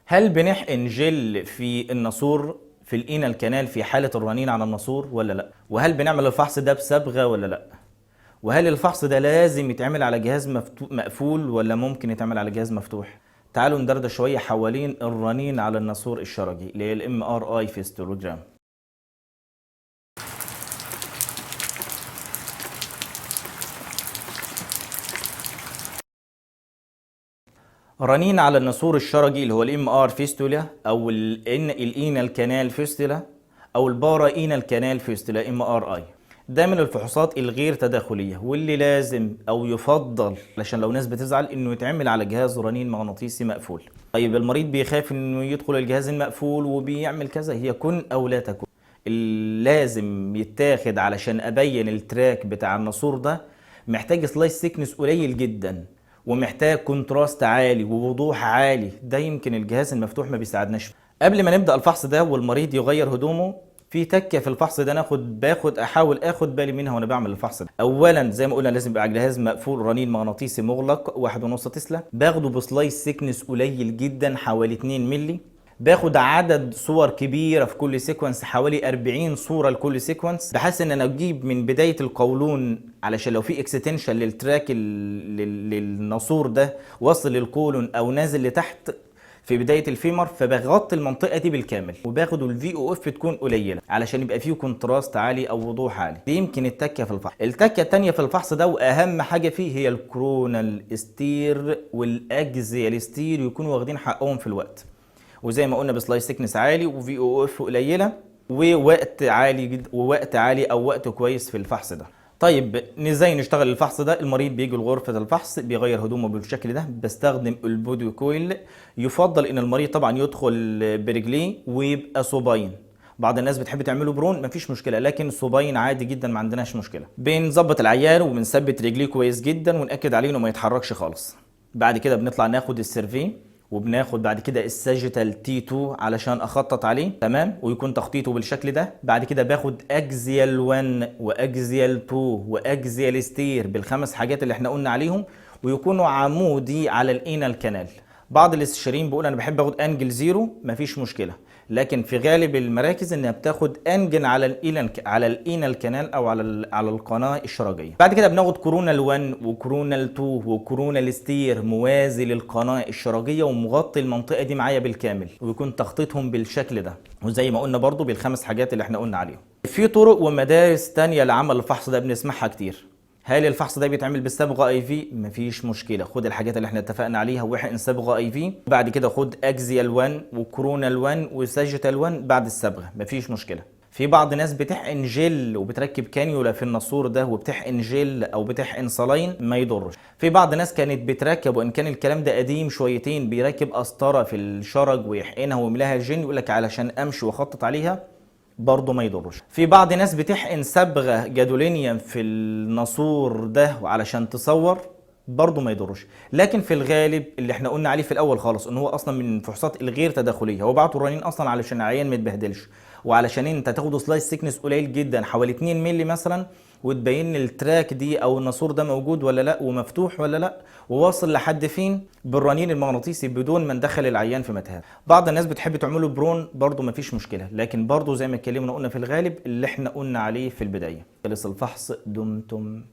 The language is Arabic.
هل بنحقن جل في الناسور في الانال كانال في حالة الرنين على الناسور ولا لا؟ وهل بنعمل الفحص ده بصبغة ولا لا؟ وهل الفحص ده لازم يتعمل على جهاز مقفول ولا ممكن يتعمل على جهاز مفتوح؟ تعالوا ندردش شوية حوالين الرنين على الناسور الشرجي اللي هي الام ار اي فيستولوجرام. رنين على الناسور الشرجي اللي هو الام ار فيستولا او الانال كانال فيستولا او البارا انال كانال فيستولا ام ار اي. ده من الفحوصات الغير تداخليه واللي لازم او يفضل علشان لو ناس بتزعل انه يتعمل على جهاز رنين مغناطيسي مقفول. طيب المريض بيخاف انه يدخل الجهاز المقفول وبيعمل كذا، هي كن او لا تكن. اللازم يتاخد علشان ابين التراك بتاع الناسور ده محتاج سلايس سيكنس قليل جدا ومحتاج كونتراست عالي ووضوح عالي، ده يمكن الجهاز المفتوح ما بيساعدناش. قبل ما نبدا الفحص ده والمريض يغير هدومه، في تكه في الفحص ده احاول اخد بالي منها وانا بعمل الفحص ده. اولا زي ما قلنا لازم يبقى جهاز مقفول رنين مغناطيسي مغلق 1.5 تسلا، باخده بسلايس سيكنس قليل جدا حوالي 2 مللي، باخد عدد صور كبيره في كل سيكونس حوالي 40 صوره لكل سيكونس، بحيث ان انا اجيب من بدايه القولون علشان لو في اكستنشن للتراك للناسور ده واصل للقولون او نازل لتحت في بدايه الفيمر، فبغطي المنطقه دي بالكامل وباخد الفي او اف تكون قليله علشان يبقى فيه كونتراست عالي او وضوح عالي. دي يمكن التكه في الفحص. التكه الثانيه في الفحص ده واهم حاجه فيه هي الكرونال ستير والاكزيال ستير يكونوا واخدين حقهم في الوقت، وزي ما قلنا بسلايس سيكنس عالي وفي او اف قليله ووقت عالي جدا ووقت عالي او وقت كويس في الفحص ده. طيب ازاي نشتغل الفحص ده؟ المريض بيجي لغرفه الفحص بيغير هدومه بالشكل ده، بستخدم البودي كويل. يفضل ان المريض طبعا يدخل برجليه ويبقى صوبين. بعض الناس بتحب تعمله برون، مفيش مشكله، لكن صوبين عادي جدا ما عندناش مشكله. بنظبط العيان وبنثبت رجليه كويس جدا ونأكد عليه انه ما يتحركش خالص. بعد كده بنطلع ناخد السيرفي وبناخد بعد كده الساجيتال تي 2 علشان اخطط عليه تمام ويكون تخطيطه بالشكل ده. بعد كده باخد اكزيال 1 واكزيال 2 واكزيال ستير بالخمس حاجات اللي احنا قلنا عليهم ويكونوا عمودي على الانال كانال. بعض الاستشاريين بيقول انا بحب اخد انجل زيرو، مفيش مشكله، لكن في غالب المراكز انها بتاخد انجن على الانال كانال او على القناه الشرجيه. بعد كده بناخد كورونال 1 وكورونال 2 وكورونال ستير موازي للقناه الشرجيه ومغطي المنطقه دي معايا بالكامل ويكون تخطيطهم بالشكل ده، وزي ما قلنا برضو بالخمس حاجات اللي احنا قلنا عليهم. في طرق ومدارس تانية لعمل الفحص ده بنسمعها كتير. هل الفحص ده بيتعمل بالصبغه اي في؟ مفيش مشكله، خد الحاجات اللي احنا اتفقنا عليها واحقن صبغه اي في، بعد كده خد اكزيال 1 وكورونال 1 وساجيتال 1 بعد الصبغه، مفيش مشكله. في بعض ناس بتحقن جل وبتركب كانيولا في الناسور ده وبتحقن جل او بتحقن صلاين، ما يضرش. في بعض ناس كانت بتركب، وان كان الكلام ده قديم شويتين، بيركب قسطره في الشرج ويحقنها ويملاها جل يقول لك علشان امشي واخطط عليها، برضه ما يضرش. في بعض ناس بتحقن صبغه جادولينيوم في الناسور ده وعلشان تصور، برضه ما يضرش. لكن في الغالب اللي احنا قلنا عليه في الاول خالص ان هو اصلا من الفحوصات الغير تداخليه، هو بعته الرنين اصلا علشان العيان ما يتبهدلش وعلشان انت تاخده سلايس سيكنس قليل جدا حوالي 2 مللي مثلا وتبين التراك دي او الناسور ده موجود ولا لا ومفتوح ولا لا وواصل لحد فين بالرنين المغناطيسي بدون ما ندخل العيان في متاهه. بعض الناس بتحب تعمله برون، برضه مفيش مشكله، لكن برضه زي ما اتكلمنا قلنا في الغالب اللي احنا قلنا عليه في البدايه. خلص الفحص، دمتم